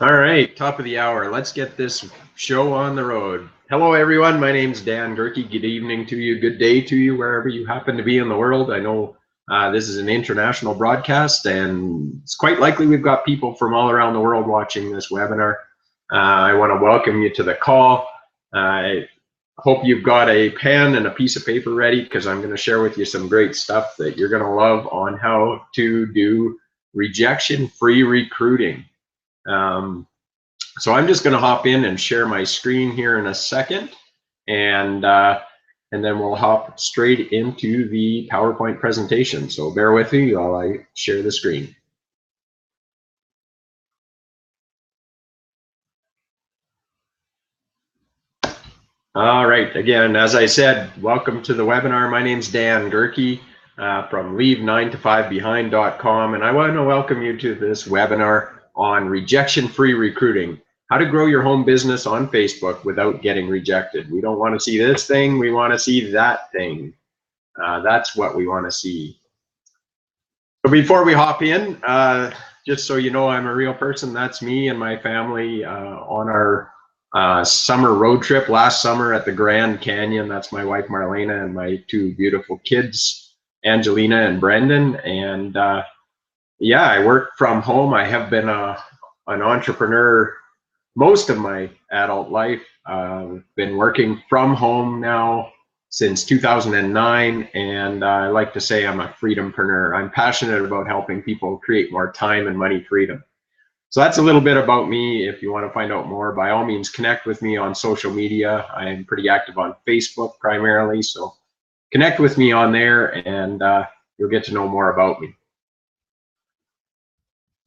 All right, top of the hour. Let's get this show on the road. Hello, everyone. My name's Dan Gerke. Good evening to you. Good day to you, wherever you happen to be in the world. I know this is an international broadcast, and it's quite likely we've got people from all around the world watching this webinar. I want to welcome you to the call. I hope you've got a pen and a piece of paper ready, because I'm going to share with you some great stuff that you're going to love on how to do rejection-free recruiting. So I'm just going to hop in and share my screen here in a second, and then we'll hop straight into the PowerPoint presentation. So bear with me while I share the screen. All right, again, as I said, welcome to the webinar. My name's Dan Gerke from leave9to5behind.com, and I want to welcome you to this webinar on rejection-free recruiting. How to grow your home business on Facebook without getting rejected. We don't want to see this thing, we want to see that thing. That's what we want to see. So before we hop in, just so you know, I'm a real person. That's me and my family on our summer road trip last summer at the Grand Canyon. That's my wife Marlena and my two beautiful kids, Angelina and Brendan. And yeah, I work from home. I have been an entrepreneur most of my adult life. Been working from home now since 2009, and I like to say I'm a freedompreneur. I'm passionate about helping people create more time and money freedom. So that's a little bit about me. If you want to find out more, by all means, connect with me on social media. I'm pretty active on Facebook primarily, so connect with me on there, and you'll get to know more about me.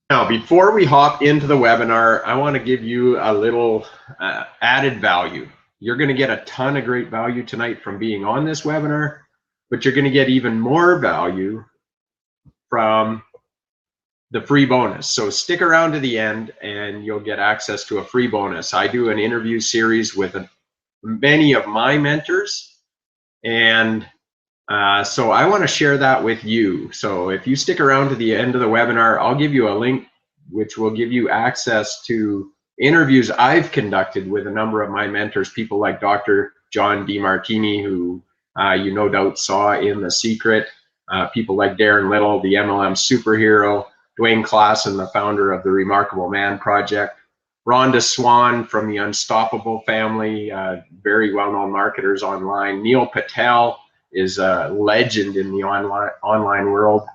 Now, before we hop into the webinar, I want to give you a little added value. You're going to get a ton of great value tonight from being on this webinar, but you're going to get even more value from the free bonus. So stick around to the end and you'll get access to a free bonus. I do an interview series with many of my mentors, and so I want to share that with you. So if you stick around to the end of the webinar, I'll give you a link which will give you access to interviews I've conducted with a number of my mentors, people like Dr. John DeMartini, who you no doubt saw in The Secret, people like Darren Little, the MLM superhero, Dwayne Klassen, the founder of the Remarkable Man Project, Rhonda Swan from the Unstoppable family, very well-known marketers online, Neil Patel is a legend in the online world,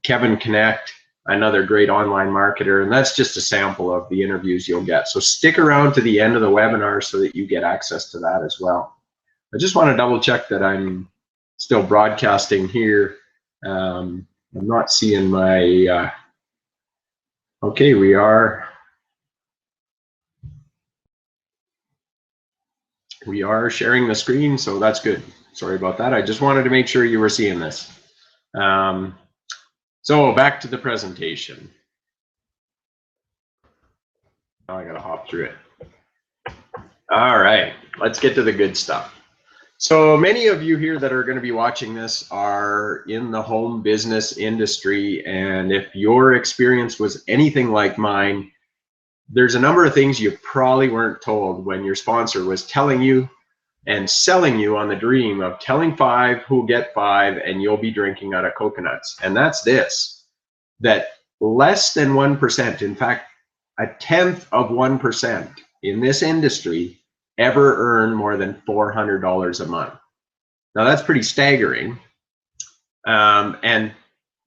Kevin Connect, another great online marketer, and that's just a sample of the interviews you'll get. So stick around to the end of the webinar so that you get access to that as well. I just want to double check that I'm still broadcasting here. I'm not seeing my, okay, we are sharing the screen, so that's good. Sorry about that. I just wanted to make sure you were seeing this. So back to the presentation. Now I gotta hop through it. All right, let's get to the good stuff. So many of you here that are going to be watching this are in the home business industry, and if your experience was anything like mine, there's a number of things you probably weren't told when your sponsor was telling you and selling you on the dream of telling 5 who'll get 5 and you'll be drinking out of coconuts. And that's this, that less than 1%, in fact, a tenth of 1% in this industry ever earn more than $400 a month. Now that's pretty staggering. And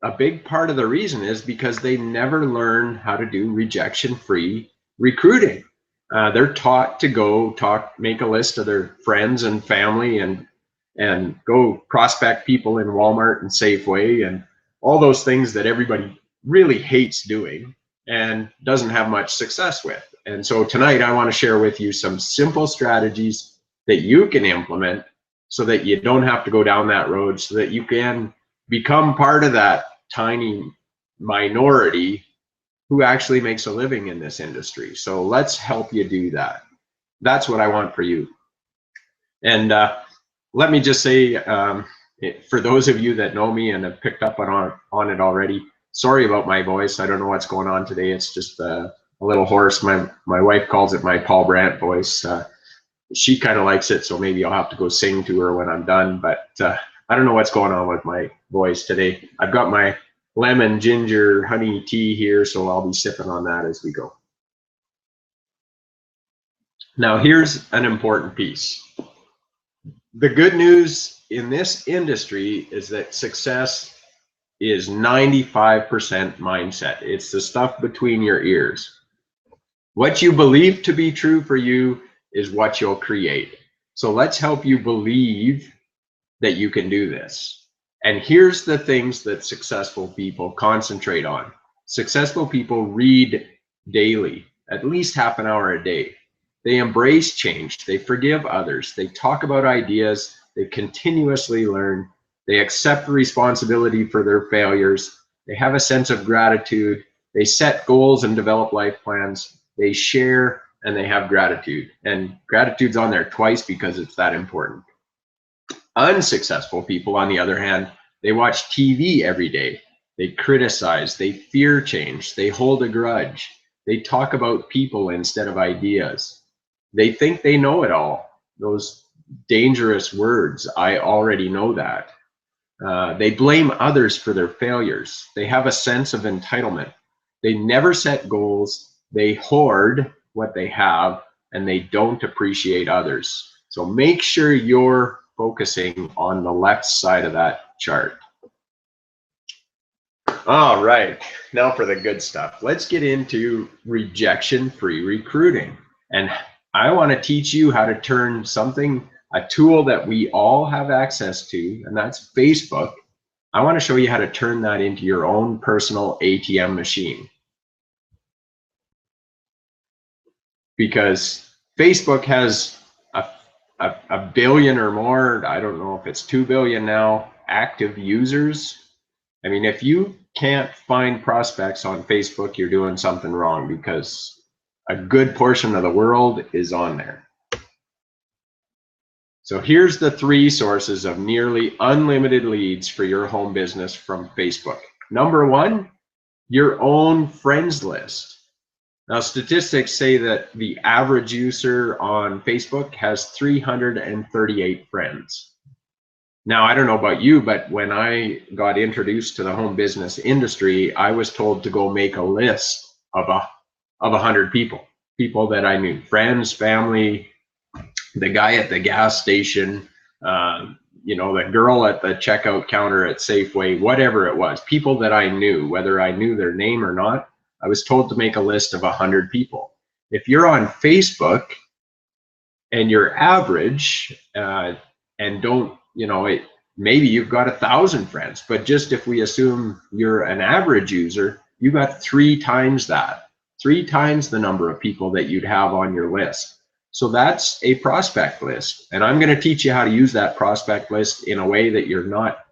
a big part of the reason is because they never learn how to do rejection-free recruiting. They're taught to go make a list of their friends and family and go prospect people in Walmart and Safeway and all those things that everybody really hates doing and doesn't have much success with. And so tonight I want to share with you some simple strategies that you can implement so that you don't have to go down that road, so that you can become part of that tiny minority who actually makes a living in this industry. So let's help you do that. That's what I want for you. And let me just say, for those of you that know me and have picked up on it already, sorry about my voice. I don't know what's going on today. It's just a little hoarse. My wife calls it my Paul Brandt voice. She kind of likes it, so maybe I'll have to go sing to her when I'm done. But I don't know what's going on with my voice today. I've got my lemon ginger honey tea here, so I'll be sipping on that as we go. Now here's an important piece. The good news in this industry is that success is 95% mindset. It's the stuff between your ears. What you believe to be true for you is what you'll create. So let's help you believe that you can do this. And here's the things that successful people concentrate on. Successful people read daily, at least half an hour a day. They embrace change. They forgive others. They talk about ideas. They continuously learn. They accept responsibility for their failures. They have a sense of gratitude. They set goals and develop life plans. They share and they have gratitude. And gratitude's on there twice because it's that important. Unsuccessful people, on the other hand, they watch TV every day. They criticize. They fear change. They hold a grudge. They talk about people instead of ideas. They think they know it all. Those dangerous words, I already know that. They blame others for their failures. They have a sense of entitlement. They never set goals. They hoard what they have, and they don't appreciate others. So make sure you're focusing on the left side of that chart. All right, now for the good stuff. Let's get into rejection-free recruiting. And I want to teach you how to turn something, a tool that we all have access to, and that's Facebook. I want to show you how to turn that into your own personal ATM machine. Because Facebook has a billion or more, I don't know if it's 2 billion now, active users. I mean, if you can't find prospects on Facebook, you're doing something wrong, because a good portion of the world is on there. So here's the 3 sources of nearly unlimited leads for your home business from Facebook. Number 1, your own friends list. Now, statistics say that the average user on Facebook has 338 friends. Now, I don't know about you, but when I got introduced to the home business industry, I was told to go make a list of 100 people that I knew, friends, family, the guy at the gas station, you know, the girl at the checkout counter at Safeway, whatever it was, people that I knew, whether I knew their name or not. I was told to make a list of 100 people. If you're on Facebook and you're average and don't, you know, maybe you've got 1,000 friends, but just if we assume you're an average user, you got 3 times that, 3 times the number of people that you'd have on your list. So that's a prospect list. And I'm going to teach you how to use that prospect list in a way that you're not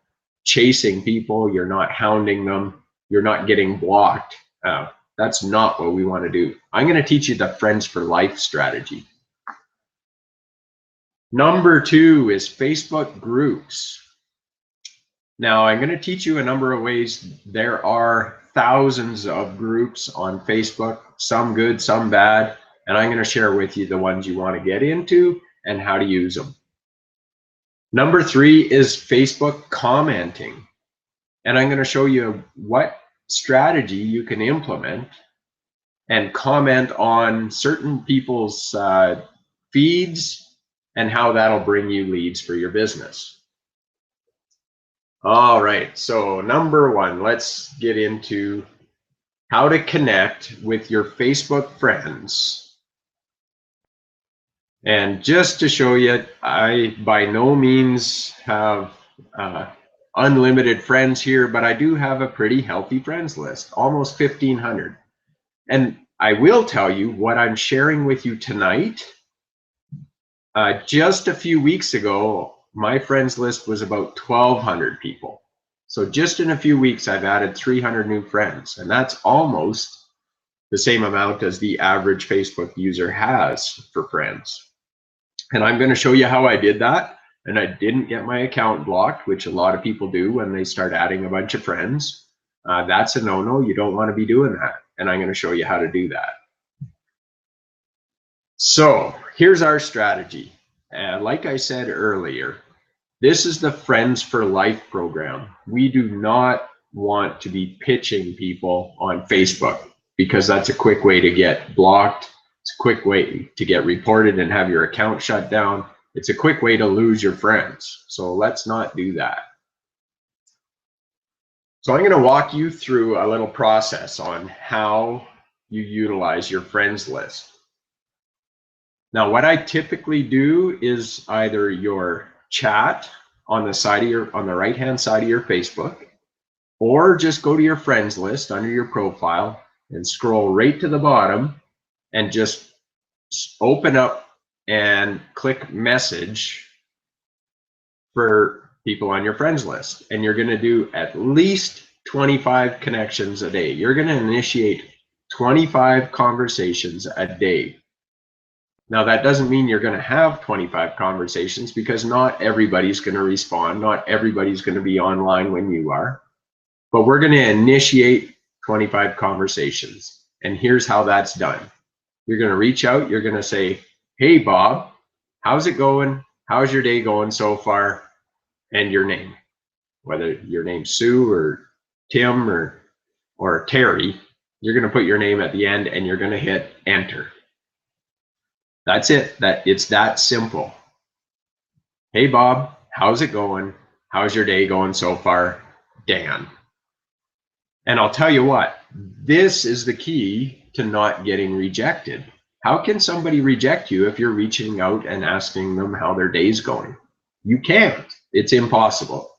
chasing people, you're not hounding them, you're not getting blocked. That's not what we want to do. I'm going to teach you the Friends for Life strategy. Number 2 is Facebook groups. Now, I'm going to teach you a number of ways. There are thousands of groups on Facebook, some good, some bad, and I'm going to share with you the ones you want to get into and how to use them. Number 3 is Facebook commenting, and I'm going to show you what strategy you can implement and comment on certain people's feeds and how that'll bring you leads for your business. All right, so number 1, let's get into how to connect with your Facebook friends. And just to show you, I by no means have unlimited friends here, but I do have a pretty healthy friends list, almost 1,500. And I will tell you what I'm sharing with you tonight. Just a few weeks ago, my friends list was about 1,200 people. So just in a few weeks, I've added 300 new friends, and that's almost the same amount as the average Facebook user has for friends. And I'm going to show you how I did that. And I didn't get my account blocked, which a lot of people do when they start adding a bunch of friends. That's a no-no. You don't want to be doing that. And I'm going to show you how to do that. So here's our strategy. Like I said earlier, this is the Friends for Life program. We do not want to be pitching people on Facebook because that's a quick way to get blocked. It's a quick way to get reported and have your account shut down. It's a quick way to lose your friends. So let's not do that. So I'm going to walk you through a little process on how you utilize your friends list. Now, what I typically do is either your chat on the right-hand side of your Facebook, or just go to your friends list under your profile and scroll right to the bottom and just open up and click message for people on your friends list. And you're going to do at least 25 connections a day. You're going to initiate 25 conversations a day. Now, that doesn't mean you're going to have 25 conversations, because not everybody's going to respond. Not everybody's going to be online when you are. But we're going to initiate 25 conversations. And here's how that's done. You're going to reach out. You're going to say, hey, Bob, how's it going? How's your day going so far? And your name. Whether your name's Sue or Tim or Terry, you're going to put your name at the end and you're going to hit enter. That's it. It's that simple. Hey, Bob, how's it going? How's your day going so far? Dan. And I'll tell you what, this is the key to not getting rejected. How can somebody reject you if you're reaching out and asking them how their day's going? You can't. It's impossible.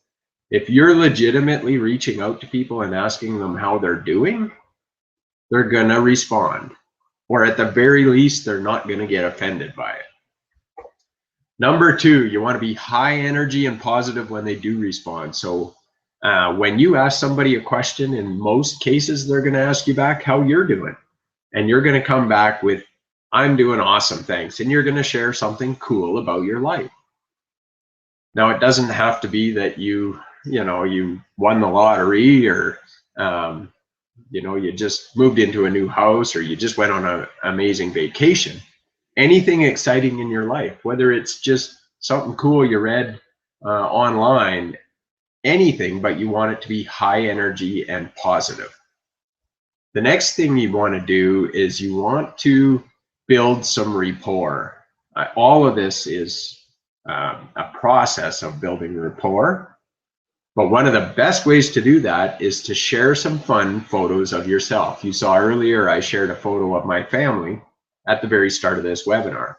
If you're legitimately reaching out to people and asking them how they're doing, they're going to respond. Or at the very least, they're not going to get offended by it. Number two, you want to be high energy and positive when they do respond. So when you ask somebody a question, in most cases, they're going to ask you back how you're doing. And you're going to come back with, I'm doing awesome, thanks. And you're going to share something cool about your life. Now, it doesn't have to be that you won the lottery, or you just moved into a new house, or you just went on an amazing vacation. Anything exciting in your life, whether it's just something cool you read online, anything, but you want it to be high energy and positive. The next thing you want to do is you want to build some rapport. All of this is a process of building rapport. But one of the best ways to do that is to share some fun photos of yourself. You saw earlier I shared a photo of my family at the very start of this webinar.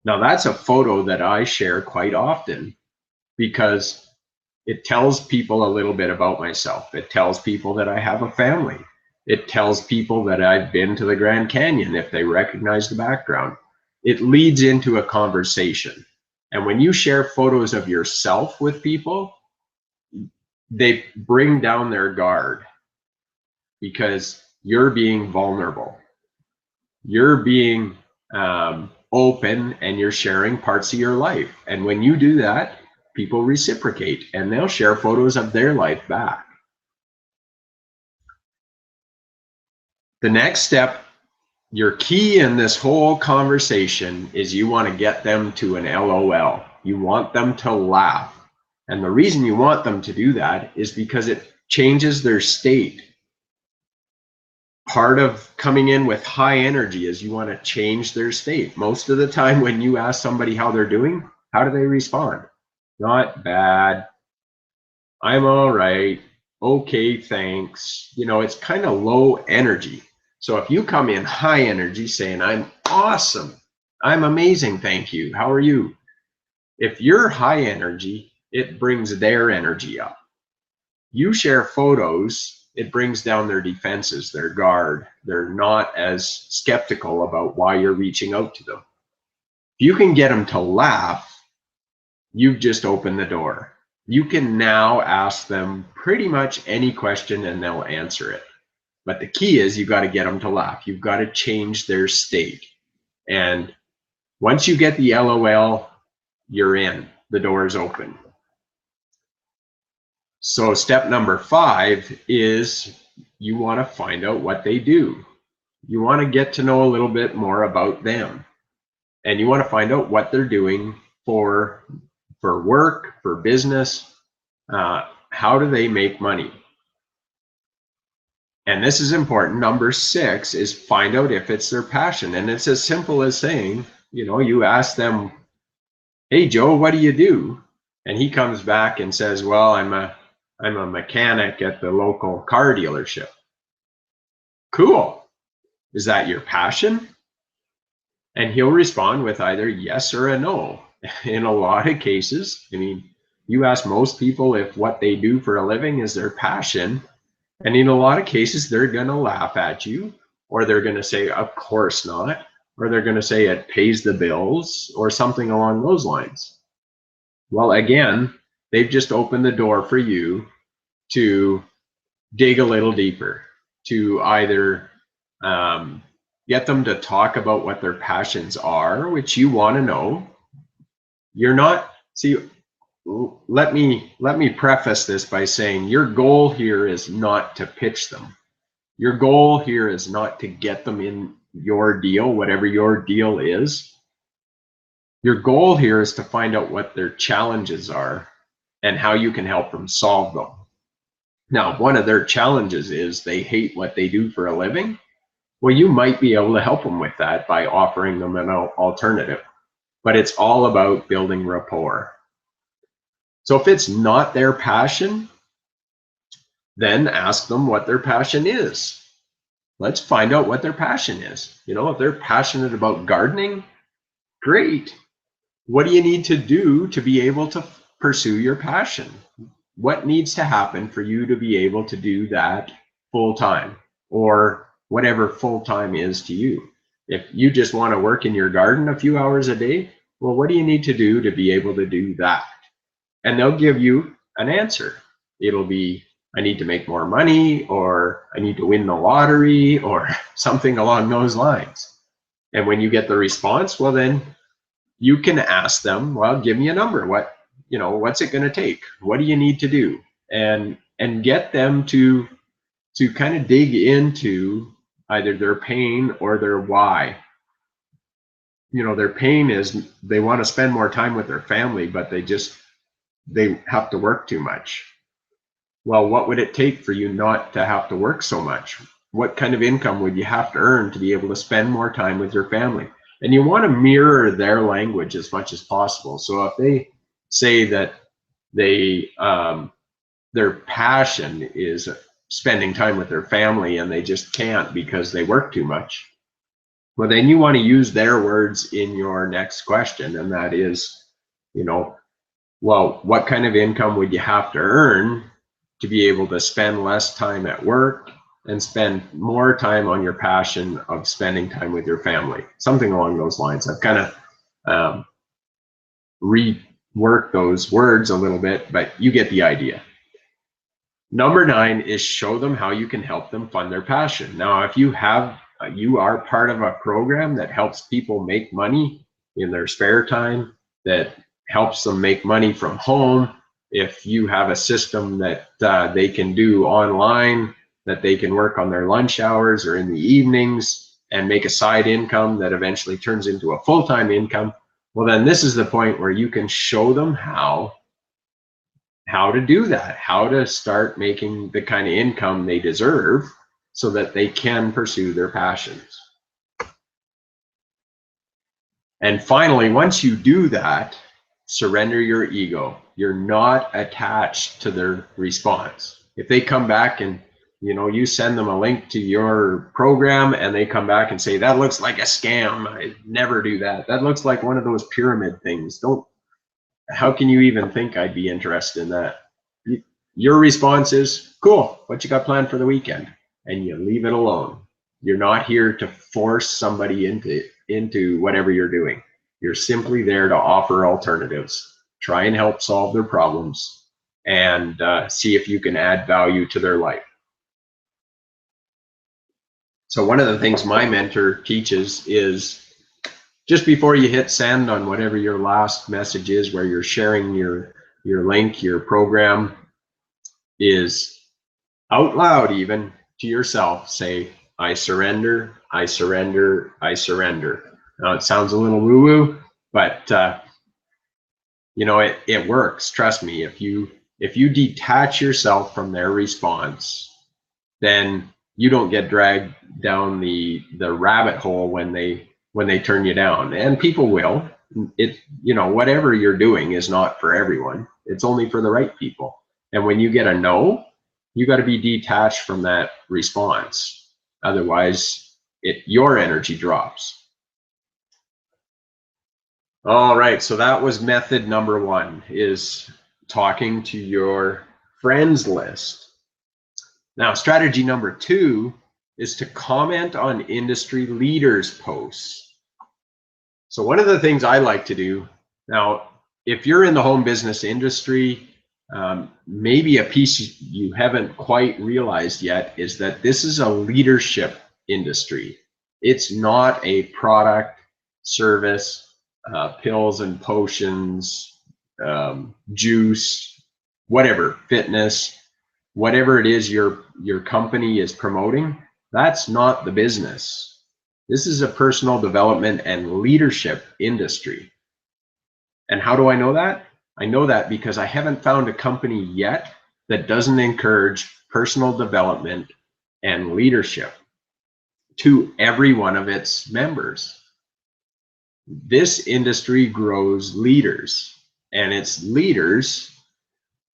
Now, that's a photo that I share quite often because it tells people a little bit about myself. It tells people that I have a family. It tells people that I've been to the Grand Canyon if they recognize the background. It leads into a conversation. And when you share photos of yourself with people, they bring down their guard because you're being vulnerable. You're being open, and you're sharing parts of your life. And when you do that, people reciprocate and they'll share photos of their life back. The next step, your key in this whole conversation, is you want to get them to an LOL. You want them to laugh. And the reason you want them to do that is because it changes their state. Part of coming in with high energy is you want to change their state. Most of the time when you ask somebody how they're doing, how do they respond? Not bad. I'm all right. Okay, thanks. It's kind of low energy. So if you come in high energy saying, I'm awesome, I'm amazing, thank you, how are you? If you're high energy, it brings their energy up. You share photos, it brings down their defenses, their guard. They're not as skeptical about why you're reaching out to them. If you can get them to laugh, you've just opened the door. You can now ask them pretty much any question and they'll answer it. But the key is you've got to get them to laugh. You've got to change their state. And once you get the LOL, you're in. The door is open. So step number 5 is you want to find out what they do. You want to get to know a little bit more about them, and you want to find out what they're doing for work, for business. How do they make money? And this is important. Number 6 is find out if it's their passion. And it's as simple as saying, you ask them, hey, Joe, what do you do? And he comes back and says, well, I'm a mechanic at the local car dealership. Cool. Is that your passion? And he'll respond with either yes or a no. In a lot of cases, you ask most people if what they do for a living is their passion, and in a lot of cases, they're going to laugh at you, or they're going to say, of course not, or they're going to say it pays the bills, or something along those lines. Well, again, they've just opened the door for you to dig a little deeper, to either get them to talk about what their passions are, which you want to know. Let me preface this by saying your goal here is not to pitch them. Your goal here is not to get them in your deal, whatever your deal is. Your goal here is to find out what their challenges are and how you can help them solve them. Now, one of their challenges is they hate what they do for a living. Well, you might be able to help them with that by offering them an alternative. But it's all about building rapport. So if it's not their passion, then ask them what their passion is. Let's find out what their passion is. If they're passionate about gardening, great. What do you need to do to be able to pursue your passion? What needs to happen for you to be able to do that full time, or whatever full time is to you? If you just want to work in your garden a few hours a day, well, what do you need to do to be able to do that? And they'll give you an answer. It'll be, I need to make more money, or I need to win the lottery, or something along those lines. And when you get the response, well, then you can ask them, well, give me a number. What's it going to take? What do you need to do? And get them to kind of dig into either their pain or their why. Their pain is they want to spend more time with their family, but they have to work too much. Well, what would it take for you not to have to work so much? What kind of income would you have to earn to be able to spend more time with your family? And you want to mirror their language as much as possible. So if they say that their passion is spending time with their family and they just can't because they work too much, well, then you want to use their words in your next question. And that is, well, what kind of income would you have to earn to be able to spend less time at work and spend more time on your passion of spending time with your family? Something along those lines. I've kind of reworked those words a little bit, but you get the idea. Number 9 is show them how you can help them fund their passion. Now, if you are part of a program that helps people make money in their spare time, that helps them make money from home, if you have a system that they can do online, that they can work on their lunch hours or in the evenings and make a side income that eventually turns into a full-time income, well, then this is the point where you can show them how to do that, how to start making the kind of income they deserve so that they can pursue their passions. And finally, once you do that, surrender your ego. You're not attached to their response. If they come back and you send them a link to your program and they come back and say, that looks like a scam, I never do that. That looks like one of those pyramid things. How can you even think I'd be interested in that? Your response is, cool, what you got planned for the weekend? And you leave it alone. You're not here to force somebody into whatever you're doing. You're simply there to offer alternatives, try and help solve their problems, and see if you can add value to their life. So one of the things my mentor teaches is just before you hit send on whatever your last message is, where you're sharing your link, your program, is out loud even to yourself, say, I surrender, I surrender, I surrender. Now it sounds a little woo-woo, but you know, it works. Trust me. If you detach yourself from their response, then you don't get dragged down the rabbit hole when they turn you down. And people will. It, you know, whatever you're doing is not for everyone. It's only for the right people. And when you get a no, you got to be detached from that response. Otherwise, your energy drops. All right, so that was method number one, is talking to your friends list. Now, strategy number two is to comment on industry leaders' posts. So one of the things I like to do, now, if you're in the home business industry, maybe a piece you haven't quite realized yet is that this is a leadership industry. It's not a product, service, pills and potions, juice, whatever, fitness, whatever it is your company is promoting. That's not the business. This is a personal development and leadership industry. And how do I know that? I know that because I haven't found a company yet that doesn't encourage personal development and leadership to every one of its members. This industry grows leaders, and it's leaders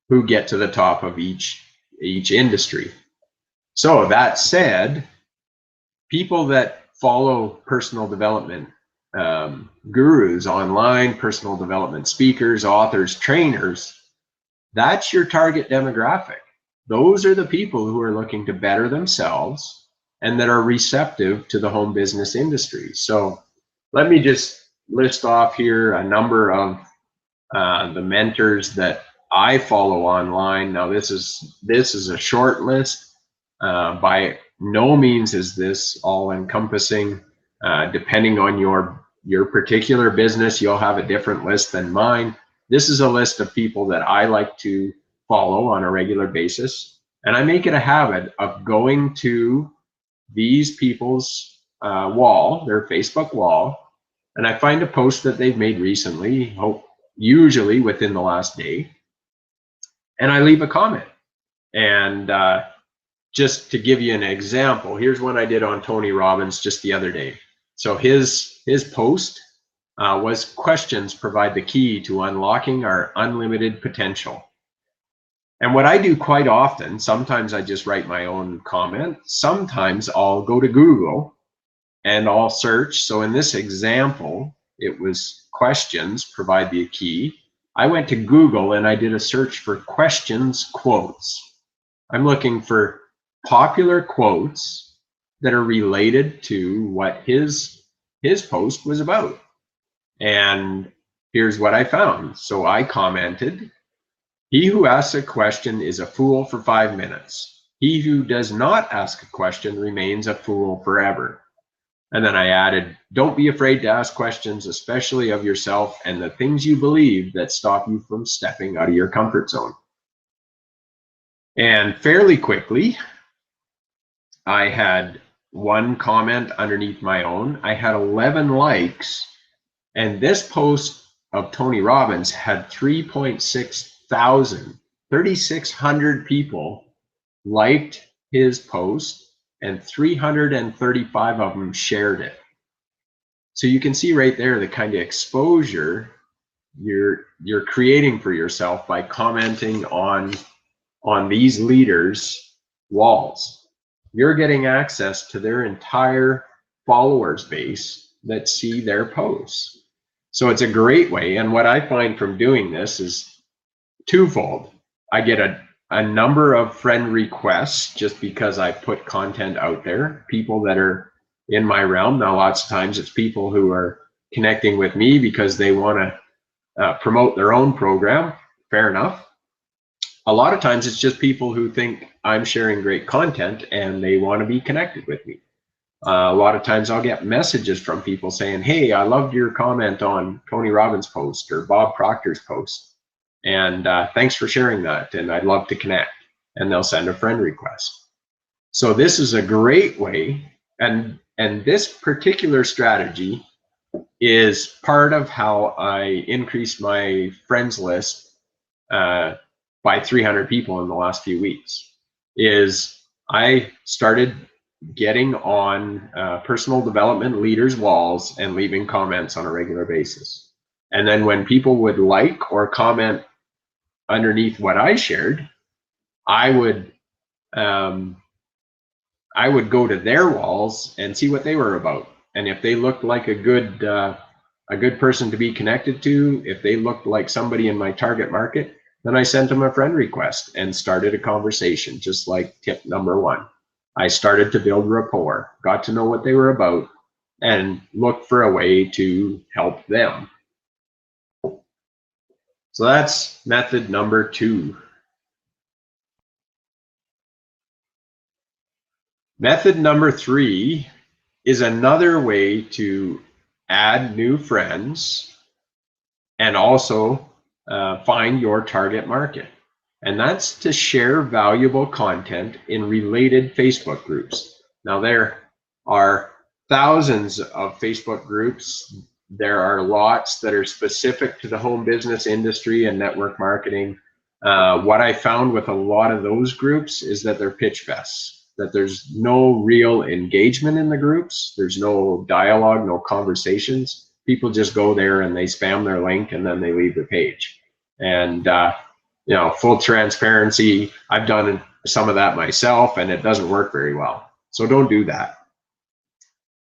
who get to the top of each industry. So that said, people that follow personal development gurus online, personal development speakers, authors, trainers, that's your target demographic. Those are the people who are looking to better themselves and that are receptive to the home business industry. So let me just list off here a number of the mentors that I follow online. Now this is a short list. By no means is this all encompassing. Depending on your particular business, you'll have a different list than mine. This is a list of people that I like to follow on a regular basis. And I make it a habit of going to these people's wall, their Facebook wall, and I find a post that they've made recently, usually within the last day, and I leave a comment. And just to give you an example, here's one I did on Tony Robbins just the other day. So his post was, questions provide the key to unlocking our unlimited potential. And what I do quite often, sometimes I just write my own comment. Sometimes I'll go to Google and I'll search. So in this example, it was questions provide the key. I went to Google and I did a search for questions quotes. I'm looking for popular quotes that are related to what his post was about. And here's what I found. So I commented, he who asks a question is a fool for 5 minutes. He who does not ask a question remains a fool forever. And then I added, don't be afraid to ask questions, especially of yourself and the things you believe that stop you from stepping out of your comfort zone. And fairly quickly, I had one comment underneath my own. I had 11 likes, and this post of Tony Robbins had 3.6 thousand, 3,600 people liked his post, and 335 of them shared it. So you can see right there the kind of exposure you're creating for yourself by commenting on these leaders' walls. You're getting access to their entire followers base that see their posts. So it's a great way. And what I find from doing this is twofold. I get a number of friend requests just because I put content out there, people that are in my realm. Now, lots of times it's people who are connecting with me because they want to promote their own program. Fair enough. A lot of times it's just people who think I'm sharing great content and they want to be connected with me. A lot of times I'll get messages from people saying, hey, I loved your comment on Tony Robbins' post or Bob Proctor's post. And thanks for sharing that. And I'd love to connect. And they'll send a friend request. So this is a great way. And And this particular strategy is part of how I increased my friends list by 300 people in the last few weeks. Is I started getting on personal development leaders' walls and leaving comments on a regular basis. And then when people would like or comment underneath what I shared, I would go to their walls and see what they were about. And if they looked like a good person to be connected to, if they looked like somebody in my target market, then I sent them a friend request and started a conversation, just like tip number 1. I started to build rapport, got to know what they were about, and looked for a way to help them. So that's method number 2. Method number 3 is another way to add new friends and also find your target market. And that's to share valuable content in related Facebook groups. Now, there are thousands of Facebook groups. There are lots that are specific to the home business industry and network marketing. What I found with a lot of those groups is that they're pitch fests, that there's no real engagement in the groups. There's no dialogue, no conversations. People just go there and they spam their link and then they leave the page. And full transparency, I've done some of that myself and it doesn't work very well. So don't do that.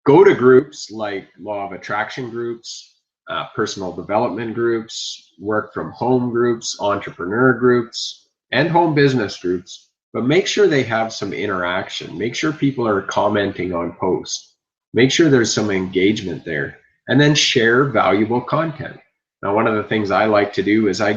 Go to groups like law of attraction groups, personal development groups, work from home groups, entrepreneur groups, and home business groups, but make sure they have some interaction. Make sure people are commenting on posts. Make sure there's some engagement there, and then share valuable content. Now, one of the things I like to do is I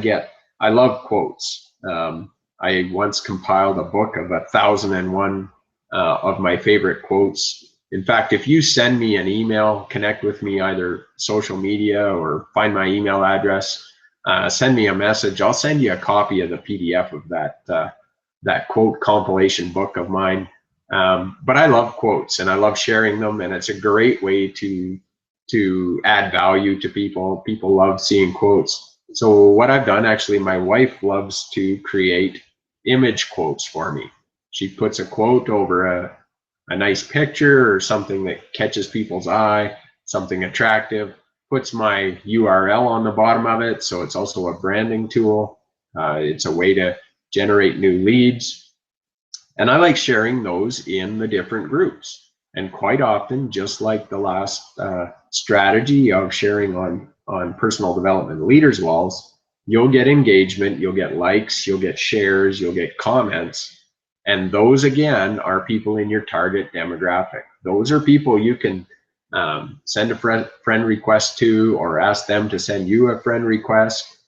love quotes. I once compiled a book of 1,001 of my favorite quotes. In fact, if you send me an email, connect with me either social media or find my email address, send me a message. I'll send you a copy of the PDF of that quote compilation book of mine. But I love quotes and I love sharing them, and it's a great way to add value to people. People love seeing quotes. So what I've done, actually, my wife loves to create image quotes for me. She puts a quote over a nice picture or something that catches people's eye, something attractive, puts my URL on the bottom of it. So it's also a branding tool. It's a way to generate new leads. And I like sharing those in the different groups. And quite often, just like the last strategy of sharing on personal development leaders' walls, you'll get engagement, you'll get likes, you'll get shares, you'll get comments. And those, again, are people in your target demographic. Those are people you can send a friend request to, or ask them to send you a friend request,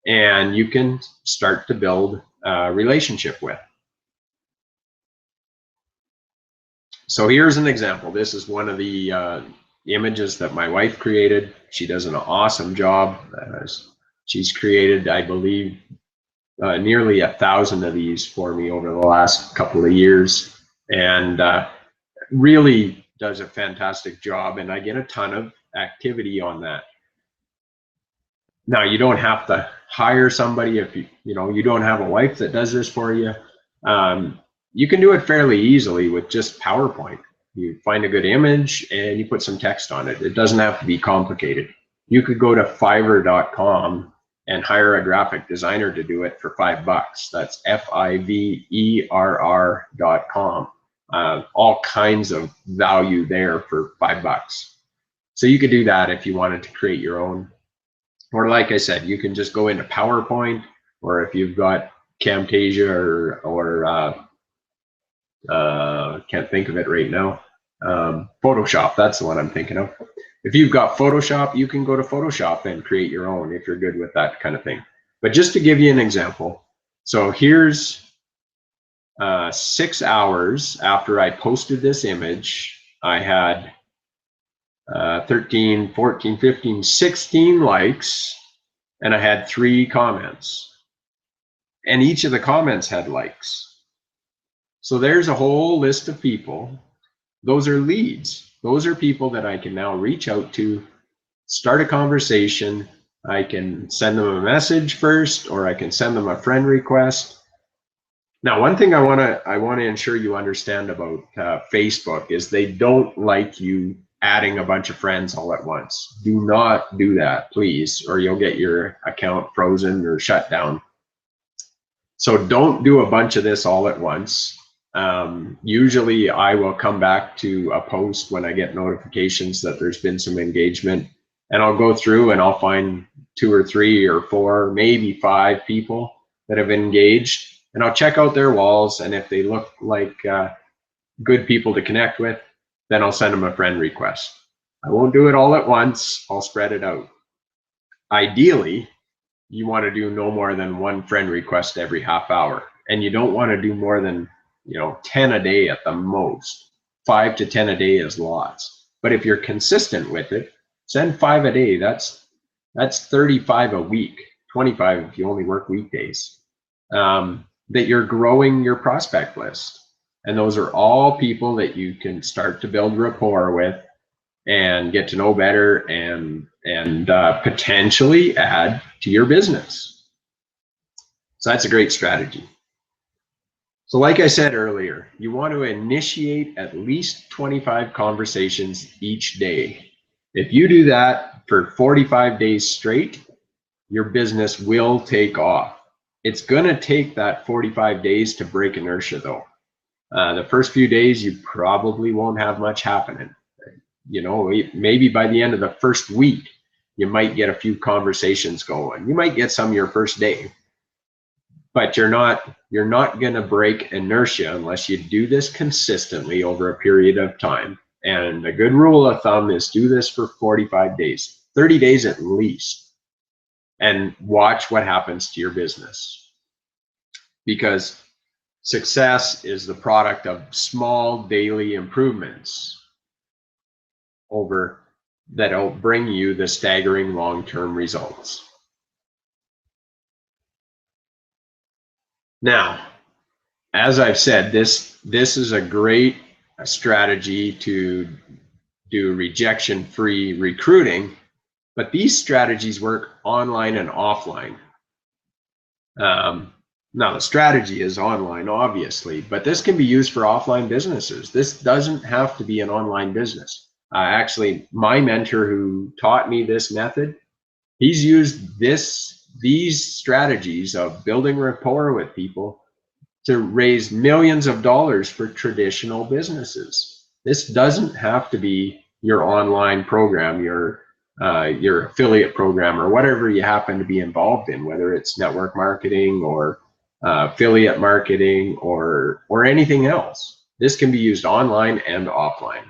and you can start to build a relationship with. So here's an example. This is one of the images that my wife created. She does an awesome job. She's created, I believe, nearly 1,000 of these for me over the last couple of years, and really does a fantastic job, and I get a ton of activity on that. Now, you don't have to hire somebody if you don't have a wife that does this for you. You can do it fairly easily with just PowerPoint. You find a good image and you put some text on it. It doesn't have to be complicated. You could go to Fiverr.com and hire a graphic designer to do it for $5. That's Fiverr.com. All kinds of value there for $5. So you could do that if you wanted to create your own. Or like I said, you can just go into PowerPoint, or if you've got Camtasia or can't think of it right now. Photoshop, that's the one I'm thinking of. If you've got Photoshop, you can go to Photoshop and create your own if you're good with that kind of thing. But just to give you an example, so here's 6 hours after I posted this image, I had 13, 14, 15, 16 likes, and I had 3 comments. And each of the comments had likes. So there's a whole list of people. Those are leads. Those are people that I can now reach out to, start a conversation. I can send them a message first, or I can send them a friend request. Now, one thing I want to ensure you understand about Facebook is they don't like you adding a bunch of friends all at once. Do not do that, please, or you'll get your account frozen or shut down. So don't do a bunch of this all at once. Usually I will come back to a post when I get notifications that there's been some engagement, and I'll go through and I'll find 2 or 3 or 4, maybe 5 people that have engaged, and I'll check out their walls, and if they look like good people to connect with, then I'll send them a friend request. I won't do it all at once. I'll spread it out. Ideally, you want to do no more than 1 friend request every half hour, and you don't want to do more than 10 a day at the most. 5 to 10 a day is lots, but if you're consistent with it, send 5 a day. That's 35 a week, 25 if you only work weekdays. That you're growing your prospect list, and those are all people that you can start to build rapport with and get to know better and potentially add to your business. So that's a great strategy. So like I said earlier, you want to initiate at least 25 conversations each day. If you do that for 45 days straight, your business will take off. It's going to take that 45 days to break inertia though. The first few days, you probably won't have much happening. Maybe by the end of the first week, you might get a few conversations going. You might get some your first day, but you're not going to break inertia unless you do this consistently over a period of time. And a good rule of thumb is do this for 45 days, 30 days at least, and watch what happens to your business. Because success is the product of small daily improvements that'll bring you the staggering long-term results. Now, as I've said, this is a great strategy to do rejection-free recruiting, but these strategies work online and offline. Now, the strategy is online, obviously, but this can be used for offline businesses. This doesn't have to be an online business. Actually, my mentor who taught me this method, he's used these strategies of building rapport with people to raise millions of dollars for traditional businesses. This doesn't have to be your online program, your affiliate program, or whatever you happen to be involved in, whether it's network marketing or affiliate marketing or anything else. This can be used online and offline.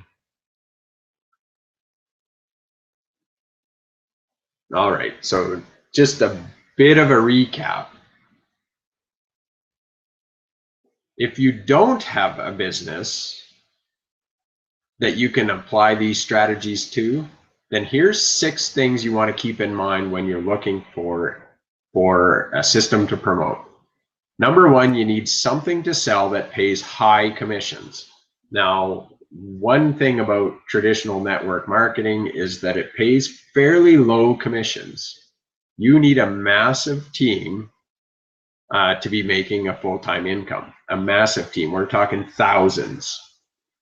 All right, so just a bit of a recap. If you don't have a business that you can apply these strategies to, then here's 6 things you want to keep in mind when you're looking for a system to promote. Number 1, you need something to sell that pays high commissions. Now, one thing about traditional network marketing is that it pays fairly low commissions. You need a massive team to be making a full-time income. A massive team. We're talking thousands.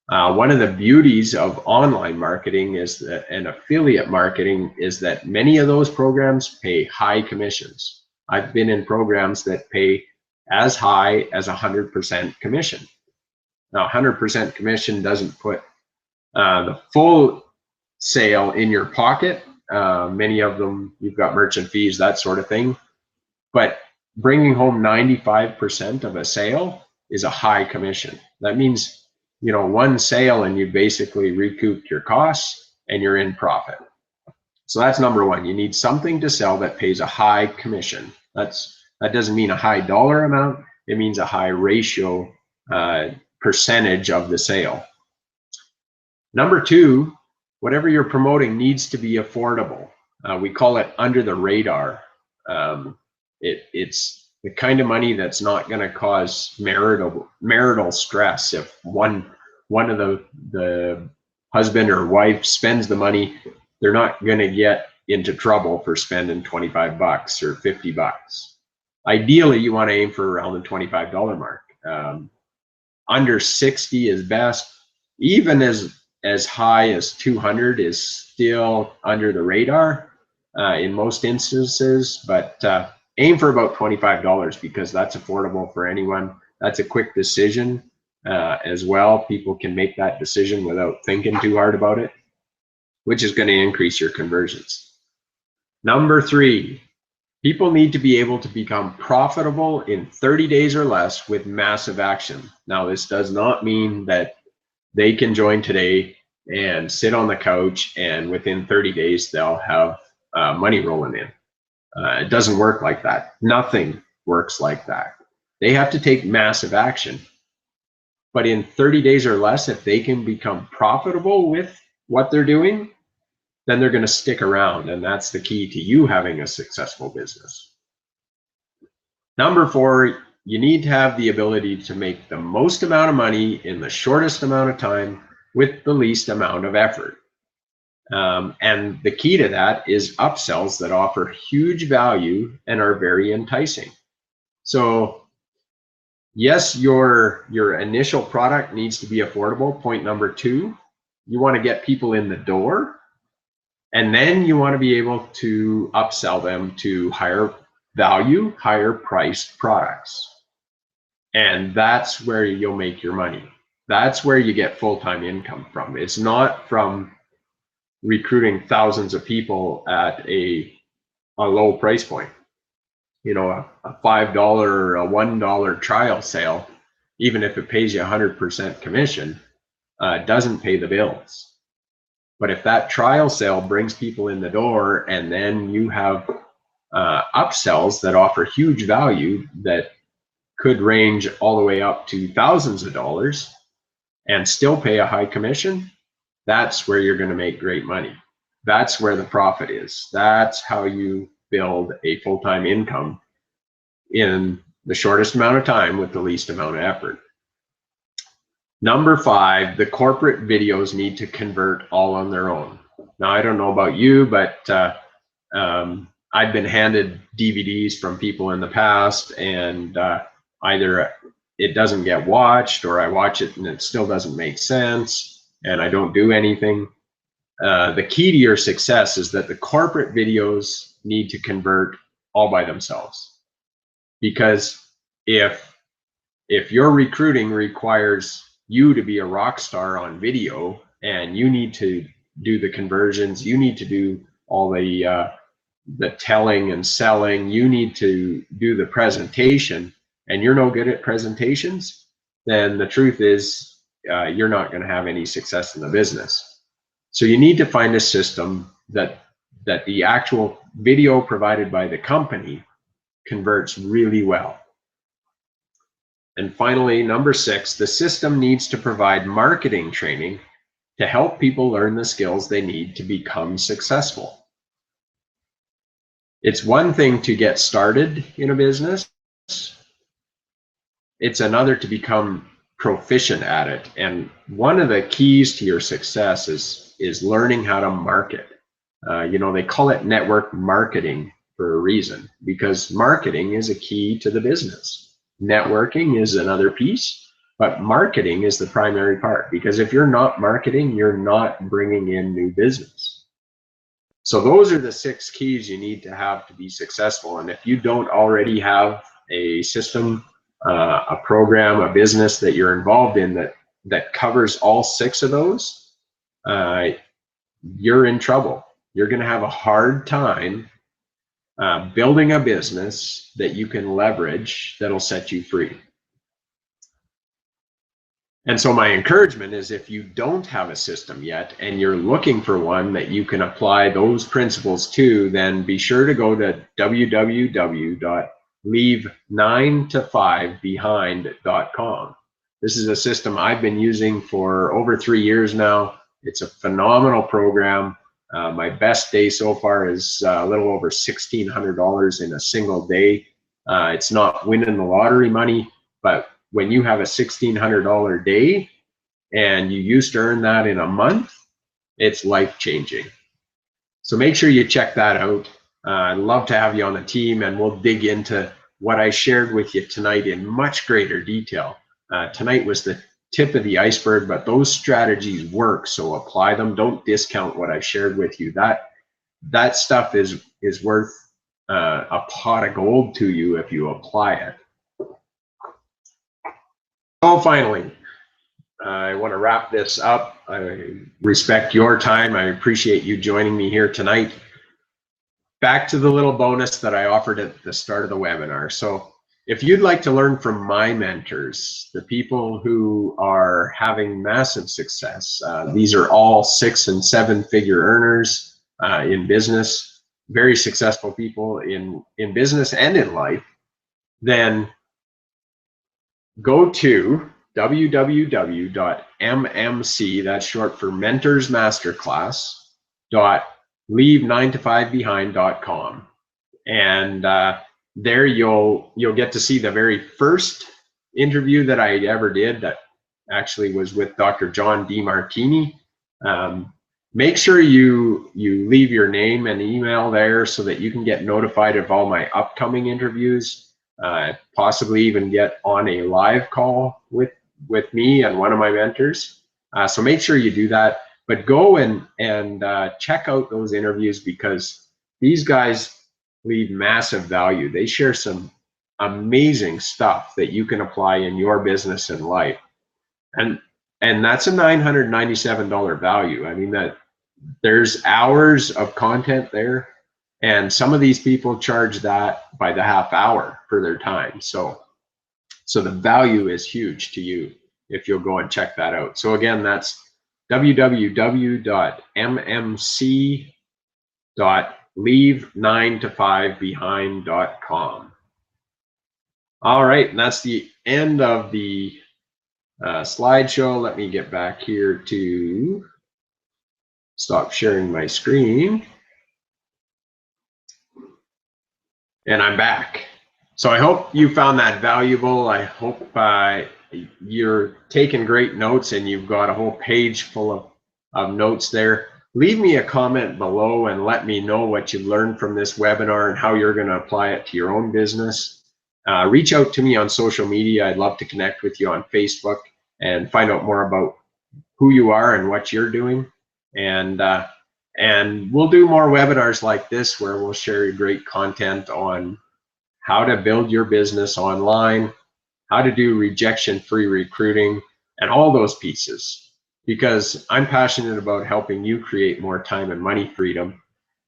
One of the beauties of online marketing is that, and affiliate marketing, is that many of those programs pay high commissions. I've been in programs that pay as high as 100% commission. Now, 100% commission doesn't put the full sale in your pocket. Many of them, you've got merchant fees, that sort of thing. But bringing home 95% of a sale is a high commission. That means, one sale and you basically recouped your costs and you're in profit. So that's number 1. You need something to sell that pays a high commission. That doesn't mean a high dollar amount. It means a high ratio percentage of the sale. Number 2, whatever you're promoting needs to be affordable. We call it under the radar. It's the kind of money that's not going to cause marital stress if one of the husband or wife spends the money, they're not going to get into trouble for spending 25 bucks or 50 bucks. Ideally, you want to aim for around the $25 mark. Under 60 is best. Even as high as 200 is still under the radar in most instances, but aim for about $25 because that's affordable for anyone. That's a quick decision as well. People can make that decision without thinking too hard about it, which is going to increase your conversions. Number 3, people need to be able to become profitable in 30 days or less with massive action. Now, this does not mean that they can join today and sit on the couch and within 30 days they'll have money rolling in. It doesn't work like that. Nothing works like that. They have to take massive action. But in 30 days or less, if they can become profitable with what they're doing, then they're going to stick around. And that's the key to you having a successful business. Number 4, you need to have the ability to make the most amount of money in the shortest amount of time with the least amount of effort. And the key to that is upsells that offer huge value and are very enticing. So yes, your initial product needs to be affordable. Point number 2, you want to get people in the door, and then you want to be able to upsell them to higher value, higher priced products. And that's where you'll make your money. That's where you get full-time income from. It's not from recruiting thousands of people at a low price point. You know, a $5 or a $1 trial sale, even if it pays you 100% commission, doesn't pay the bills. But if that trial sale brings people in the door and then you have upsells that offer huge value that could range all the way up to thousands of dollars and still pay a high commission, that's where you're going to make great money. That's where the profit is. That's how you build a full-time income in the shortest amount of time with the least amount of effort. Number 5, the corporate videos need to convert all on their own. Now, I don't know about you, but I've been handed DVDs from people in the past, and either it doesn't get watched or I watch it and it still doesn't make sense and I don't do anything. The key to your success is that the corporate videos need to convert all by themselves. Because if your recruiting requires you to be a rock star on video and you need to do the conversions, you need to do all the telling and selling, you need to do the presentation, and you're no good at presentations, then the truth is you're not going to have any success in the business. So you need to find a system that the actual video provided by the company converts really well. And finally, number 6, the system needs to provide marketing training to help people learn the skills they need to become successful. It's one thing to get started in a business. It's another to become proficient at it. And one of the keys to your success is learning how to market. You know, they call it network marketing for a reason, because marketing is a key to the business. Networking is another piece, but marketing is the primary part, because if you're not marketing, you're not bringing in new business. So those are the 6 keys you need to have to be successful. And if you don't already have a system, a program, a business that you're involved in that covers all 6 of those, you're in trouble. You're going to have a hard time building a business that you can leverage that'll set you free. And so my encouragement is, if you don't have a system yet and you're looking for one that you can apply those principles to, then be sure to go to www.leave9to5behind.com. This is a system I've been using for over 3 years now. It's a phenomenal program. My best day so far is a little over $1,600 in a single day. It's not winning the lottery money, but when you have a $1,600 day and you used to earn that in a month, It's life-changing. So make sure you check that out. I'd love to have you on the team, and we'll dig into what I shared with you tonight in much greater detail. Tonight was the tip of the iceberg, but those strategies work, so apply them. Don't discount what I shared with you. That stuff is worth a pot of gold to you if you apply it. So finally, I want to wrap this up. I respect your time. I appreciate you joining me here tonight. Back to the little bonus that I offered at the start of the webinar. So if you'd like to learn from my mentors, the people who are having massive success, these are all 6- and 7-figure earners in business, very successful people in business and in life, then go to www.mmc, that's short for Mentors Masterclass, .leave9to5behind.com, and there you'll get to see the very first interview that I ever did. That actually was with Dr. John DeMartini. Make sure you leave your name and email there so that you can get notified of all my upcoming interviews. Possibly even get on a live call with me and one of my mentors. So make sure you do that. But go and check out those interviews, because these guys leave massive value. They share some amazing stuff that you can apply in your business and life. And that's a $997 value. I mean, that there's hours of content there. And some of these people charge that by the half hour for their time. So the value is huge to you if you'll go and check that out. So again, that's www.mmc.leave9to5behind.com. All right, and that's the end of the slideshow. Let me get back here to stop sharing my screen. And I'm back. So I hope you found that valuable. I hope you're taking great notes, and you've got a whole page full of notes there. Leave me a comment below and let me know what you learned from this webinar and how you're going to apply it to your own business. Reach out to me on social media. I'd love to connect with you on Facebook and find out more about who you are and what you're doing. And we'll do more webinars like this where we'll share great content on how to build your business online, how to do rejection-free recruiting, and all those pieces, because I'm passionate about helping you create more time and money freedom.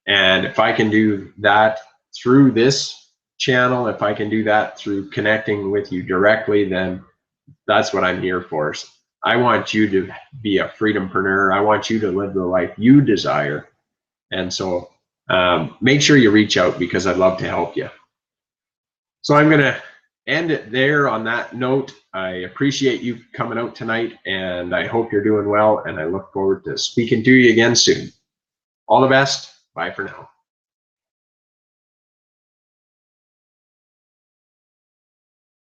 And if I can do that through this channel, if I can do that through connecting with you directly, then that's what I'm here for. I want you to be a freedompreneur. I want you to live the life you desire. And so make sure you reach out, because I'd love to help you. So I'm going to end it there on that note. I appreciate you coming out tonight, and I hope you're doing well, and I look forward to speaking to you again soon. All the best. Bye for now.